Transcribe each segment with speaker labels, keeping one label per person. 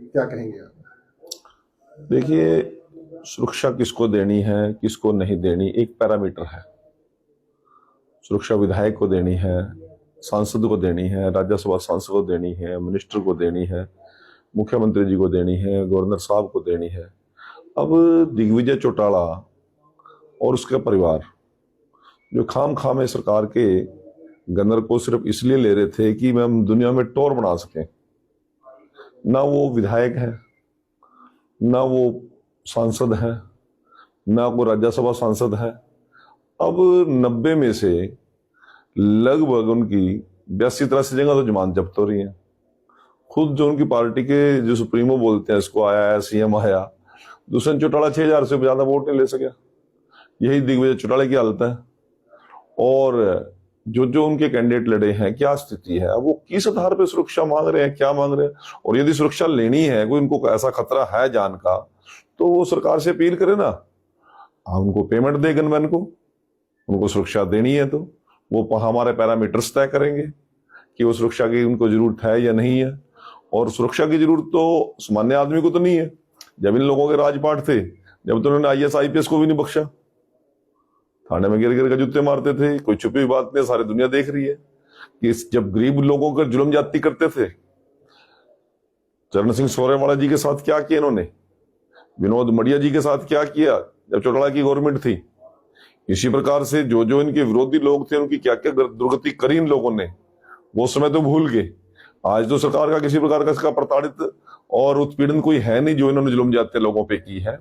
Speaker 1: क्या कहेंगे आप?
Speaker 2: देखिए, सुरक्षा किसको देनी है, किसको नहीं देनी, एक पैरामीटर है। सुरक्षा विधायक को देनी है, सांसद को देनी है, राज्यसभा सांसद को देनी है, मिनिस्टर को देनी है, मुख्यमंत्री जी को देनी है, गवर्नर साहब को देनी है। अब दिग्विजय चौटाला और उसका परिवार जो खाम खाम सरकार के गनर को सिर्फ इसलिए ले रहे थे कि हम दुनिया में टोर बना सकें, ना वो विधायक है, ना वो सांसद है, ना वो राज्यसभा सांसद है। अब 90 में से लगभग उनकी 82-83 जगह तो जमानत जब्त हो रही है। खुद जो उनकी पार्टी के जो सुप्रीमो बोलते हैं, इसको आया है, सीएम आया, दुष्यंत चौटाला 6000 से ज्यादा वोट नहीं ले सका। यही दिग्विजय चौटाला की हालत है। और जो जो उनके कैंडिडेट लड़े हैं, क्या स्थिति है, वो किस आधार पर सुरक्षा मांग रहे हैं, क्या मांग रहे हैं, और यदि सुरक्षा लेनी है, कोई उनको ऐसा खतरा है जान का, तो वो सरकार से अपील करे ना। आप उनको पेमेंट दे गनमैन को, उनको सुरक्षा देनी है तो वो हमारे पैरामीटर्स तय करेंगे कि वो सुरक्षा की उनको जरूरत है या नहीं है। और सुरक्षा की जरूरत तो सामान्य आदमी को तो नहीं है। जब इन लोगों के राजपाट थे, जब तो उन्होंने IAS IPS को भी नहीं बख्शा, थाने में गिर गिर के जूते मारते थे। कोई छुपी बात नहीं, सारी दुनिया देख रही है कि जब गरीब लोगों पर जुल्म ज्यादती करते थे, चरण सिंह सोरेवाला जी के साथ क्या किया इन्होंने, विनोद मडिया जी के साथ क्या किया जब चौटाला की गवर्नमेंट थी। इसी प्रकार से जो जो इनके विरोधी लोग थे, उनकी क्या क्या दुर्गति करी इन लोगों ने, वो समय तो भूल गए। आज तो सरकार का किसी प्रकार का इसका प्रताड़ित और उत्पीड़न कोई है नहीं जो इन्होंने जुल्म जाते लोगों पे की है।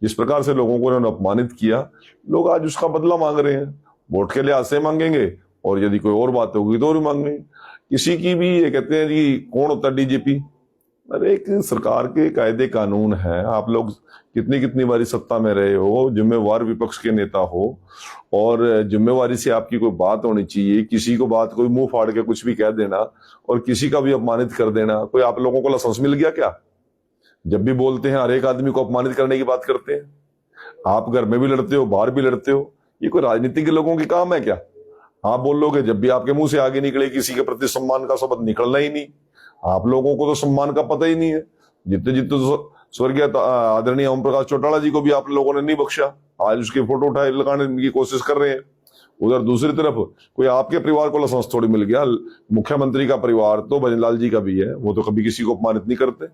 Speaker 2: जिस प्रकार से लोगों को इन्होंने अपमानित किया, लोग आज उसका बदला मांग रहे हैं। वोट के लिहाज से मांगेंगे, और यदि कोई और बात होगी तो और भी मांगेंगे। किसी की भी ये कहते हैं जी कौन होता है DGP, अरे एक सरकार के कायदे कानून है। आप लोग कितनी कितनी बारी सत्ता में रहे हो, जिम्मेवार विपक्ष के नेता हो, और जिम्मेवारी से आपकी कोई बात होनी चाहिए। किसी को बात कोई मुंह फाड़ के कुछ भी कह देना और किसी का भी अपमानित कर देना, कोई आप लोगों को लाइसेंस मिल गया क्या? जब भी बोलते हैं हर एक आदमी को अपमानित करने की बात करते हैं। आप घर में भी लड़ते हो, बाहर भी लड़ते हो, ये कोई राजनीति के लोगों की काम है क्या? आप बोलोगे, जब भी आपके मुंह से आगे निकले किसी के प्रति सम्मान का शब्द निकलना ही नहीं। आप लोगों को तो सम्मान का पता ही नहीं है। जितने जितने स्वर्गीय आदरणीय ओम प्रकाश चौटाला जी को भी आप लोगों ने नहीं बख्शा। आज उसकी फोटो उठाए लगाने की कोशिश कर रहे हैं। उधर दूसरी तरफ कोई आपके परिवार को लाइसेंस थोड़ी मिल गया। मुख्यमंत्री का परिवार तो भजनलाल जी का भी है, वो तो कभी किसी को अपमानित नहीं करते।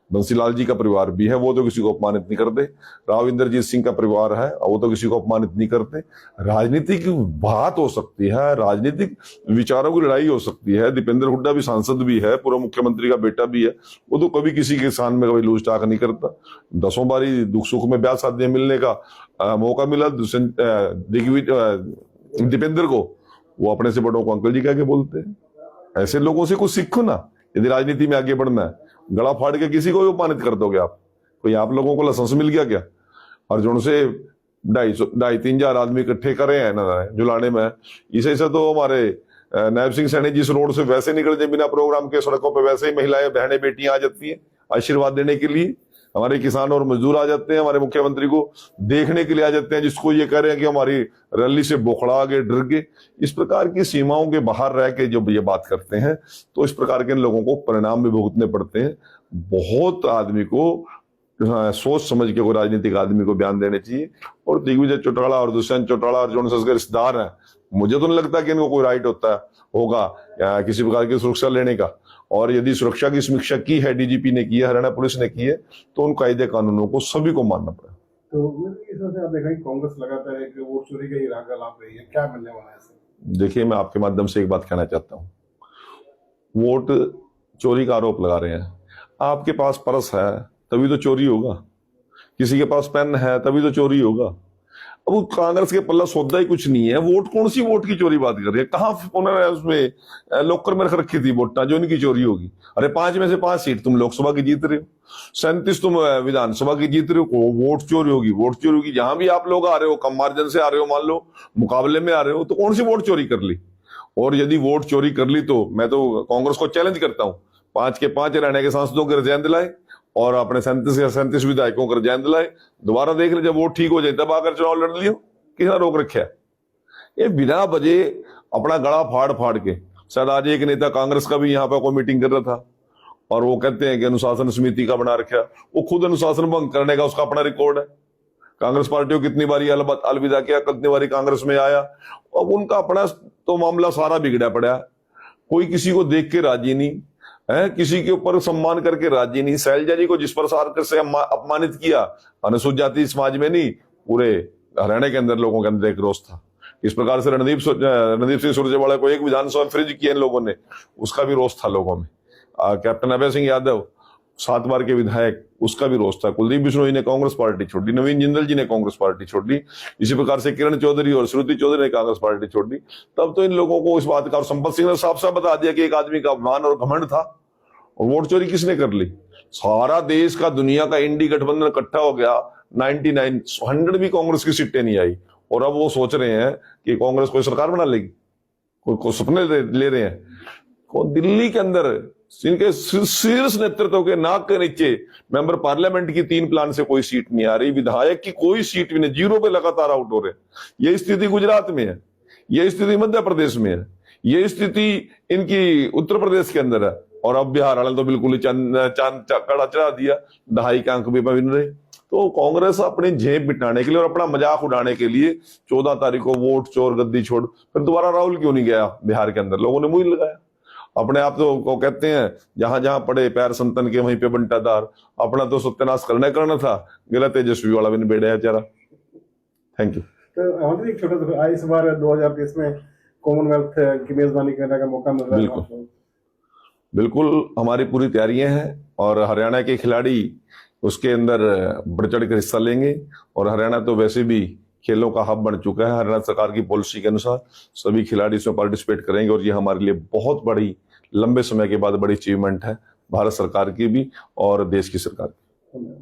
Speaker 2: बंसीलाल जी का परिवार भी है, वो तो किसी को अपमानित नहीं करते। राव इंद्रजीत सिंह का परिवार है, वो तो किसी को अपमानित नहीं करते। राजनीतिक बात हो सकती है, राजनीतिक विचारों की लड़ाई हो सकती है। दीपेंद्र हुड्डा भी सांसद भी है, पूर्व मुख्यमंत्री का बेटा भी है, वो तो कभी किसी के साथ में कभी लूज टाक नहीं करता। 10 बारी दुख सुख में ब्याह शादियां मिलने का मौका मिला दीपेंद्र को, वो अपने से बड़ों को अंकल जी कह के बोलते हैं। ऐसे लोगों से कुछ सीखो ना। यदि राजनीति में आगे बढ़ना है, गला फाड़ के किसी को भी अपमानित कर दोगे आप। कोई आप लोगों को लाइसेंस मिल गया क्या? अर्जुन से 2.5-3 आदमी इकट्ठे करे हैं ना जुलाने में। इसे से तो हमारे नायब सिंह सैनी जिस रोड से वैसे निकल जाए बिना प्रोग्राम के, सड़कों पर वैसे ही महिलाएं बहनें बेटियां आ जाती हैं आशीर्वाद देने के लिए। हमारे किसान और मजदूर आ जाते हैं, हमारे मुख्यमंत्री को देखने के लिए आ जाते हैं, जिसको ये कह रहे हैं कि हमारी रैली से बौखला गए, डर गए। इस प्रकार की सीमाओं के बाहर रह के जब ये बात करते हैं, तो इस प्रकार के लोगों को परिणाम भी भुगतने पड़ते हैं। बहुत आदमी को सोच समझ के कोई राजनीतिक आदमी को बयान देने चाहिए। और दिग्विजय चौटाला और दुष्यंत चौटाला और जो उनके रिश्तेदार हैं, मुझे तो नहीं लगता कि इनको कोई राइट होगा किसी प्रकार की सुरक्षा लेने का। और यदि सुरक्षा की समीक्षा की है, DGP ने की है, हरियाणा पुलिस ने की है, तो उन कायदे कानूनों को सभी को मानना पड़ेगा।
Speaker 1: तो इस वजह से आप देखा कि कांग्रेस लगातार है कि वोट चोरी का ही राग लाप रही है, क्या मिलने वाला है इससे?
Speaker 2: देखिए, मैं आपके माध्यम से एक बात कहना चाहता हूँ। वोट चोरी का आरोप लगा रहे हैं। आपके पास पर्स है तभी तो चोरी होगा, किसी के पास पेन है तभी तो चोरी होगा। अब कांग्रेस के पल्ला सौदा ही कुछ नहीं है। वोट कौन सी वोट की चोरी बात कर रही है? कहाँ उन्होंने उसमें लॉकर में रख रखी थी वोटा जो इनकी चोरी होगी? अरे 5 में से 5 सीट तुम लोकसभा की जीत रहे हो, 37 तुम विधानसभा की जीत रहे हो, वोट चोरी होगी। वोट चोरी होगी जहां भी आप लोग आ रहे हो, कम मार्जिन से आ रहे हो, मान लो मुकाबले में आ रहे हो, तो कौन सी वोट चोरी कर ली? और यदि वोट चोरी कर ली तो मैं तो कांग्रेस को चैलेंज करता हूँ, 5 के 5 हरियाणा के सांसदों के रिजाइन दिलाए और अपने 37 विधायकों को रिजाइन दिलाए। दोबारा देख ले, जब वोट ठीक हो जाए तब आकर चुनाव लड़ लियो। किसने रोक रखा है? ये बिना वजह अपना गला फाड़ फाड़ के। शायद आज एक नेता कांग्रेस का भी यहाँ पर कोई मीटिंग कर रहा था और वो कहते हैं कि अनुशासन समिति का बना रखा, वो खुद अनुशासन भंग करने का उसका अपना रिकॉर्ड है। कांग्रेस पार्टी को कितनी बारी अलविदा किया, कितनी बारी कांग्रेस में आया, अब उनका अपना तो मामला सारा बिगड़ा पड़ा। कोई किसी को देख के राजी नहीं है, किसी के ऊपर सम्मान करके राजी नहीं। शैलजा जी को जिस प्रकार से अपमानित किया, अनुसूचित जाति समाज में नहीं, पूरे हरियाणा के अंदर लोगों के अंदर एक रोष था। इस प्रकार से रणदीप सिंह सुरजेवाला को एक विधानसभा फ्रिज किया इन लोगों ने, उसका भी रोष था लोगों में। कैप्टन अभय सिंह यादव 7 बार के विधायक, उसका भी रोष था। कुलदीप बिश्नोई ने कांग्रेस पार्टी छोड़ दी, नवीन जिंदल जी ने कांग्रेस पार्टी छोड़ दी, इसी प्रकार से किरण चौधरी और श्रुति चौधरी ने कांग्रेस पार्टी छोड़ दी। तब तो इन लोगों को इस बात का, और संपत सिंह ने साफ साफ बता दिया कि एक आदमी का अपमान और घमंड था। और वोट चोरी किसने कर ली? सारा देश का, दुनिया का इंडी गठबंधन इकट्ठा हो गया, 100 भी कांग्रेस की सीटें नहीं आई, और अब वो सोच रहे हैं कि कांग्रेस कोई सरकार बना लेगी, कोई सपने ले रहे हैं। दिल्ली के अंदर इनके शीर्ष नेतृत्व के नाक के नीचे मेंबर पार्लियामेंट की 3 प्लान से कोई सीट नहीं आ रही, विधायक की कोई सीट भी नहीं, 0 पे लगातार आउट हो रहे। ये स्थिति गुजरात में है, ये स्थिति मध्य प्रदेश में है, ये स्थिति इनकी उत्तर प्रदेश के अंदर है, और अब बिहार वाले तो बिल्कुल ही चांद कड़ा चढ़ा दिया, 2.5 के अंक भी बन रहे। तो कांग्रेस अपनी जेब बिठाने के लिए और अपना मजाक उड़ाने के लिए 14 तारीख को वोट चोर गद्दी छोड़, फिर दोबारा राहुल क्यों नहीं गया बिहार के अंदर? लोगों ने मुंह लगाया। अपने आप तो को कहते हैं जहां जहां पड़े पैर संतन के वहीं पे बंटादार, अपना तो सत्यानाश करना था, गला तेजस्वी वाला भी निबेड़ा है बेचारा। Thank you.
Speaker 1: तो एक छोटा सा, इस बार 2023 में कॉमनवेल्थ की मेजबानी करने का मौका मिल रहा है आपको?
Speaker 2: बिल्कुल, हमारी पूरी तैयारियां हैं, और हरियाणा के खिलाड़ी उसके अंदर बढ़ चढ़ कर हिस्सा लेंगे। और हरियाणा तो वैसे भी खेलों का हब बन चुका है, हरियाणा सरकार की पॉलिसी के अनुसार सभी खिलाड़ी इसमें पार्टिसिपेट करेंगे, और ये हमारे लिए बहुत बड़ी, लंबे समय के बाद बड़ी अचीवमेंट है, भारत सरकार की भी और देश की सरकार की।